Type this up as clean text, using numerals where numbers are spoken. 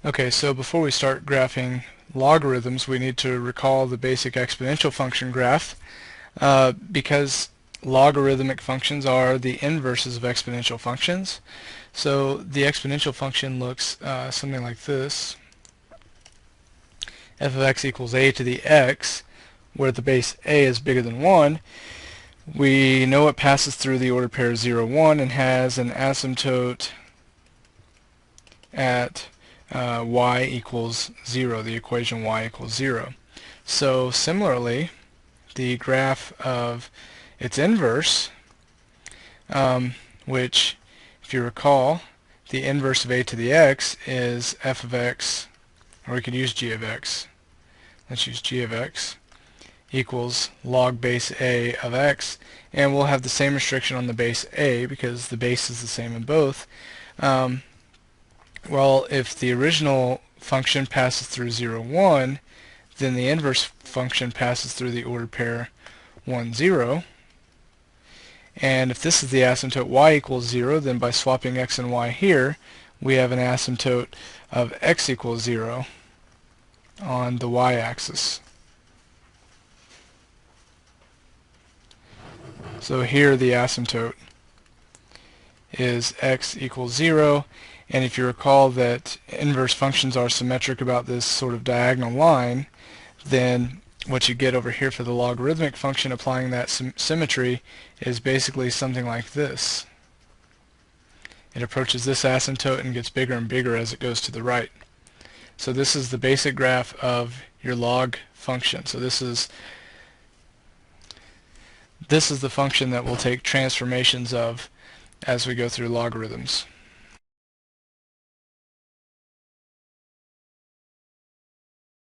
Okay, so before we start graphing logarithms, we need to recall the basic exponential function graph because logarithmic functions are the inverses of exponential functions. So the exponential function looks something like this. F of x equals a to the x, where the base a is bigger than 1. We know it passes through the ordered pair 0, 1 and has an asymptote at y equals 0, the equation y equals 0. So similarly, the graph of its inverse, which, if you recall, the inverse of a to the x is f of x, or we could use g of x. Let's use g of x equals log base a of x, and we'll have the same restriction on the base a because the base is the same in both. Well, if the original function passes through 0, 1, then the inverse function passes through the ordered pair 1, 0. And if this is the asymptote y equals 0, then by swapping x and y here, we have an asymptote of x equals 0 on the y-axis. So here the asymptote is x equals 0, and if you recall that inverse functions are symmetric about this sort of diagonal line, then what you get over here for the logarithmic function applying that symmetry is basically something like this. It approaches this asymptote and gets bigger and bigger as it goes to the right. So this is the basic graph of your log function. So this is the function that we'll take transformations of as we go through logarithms.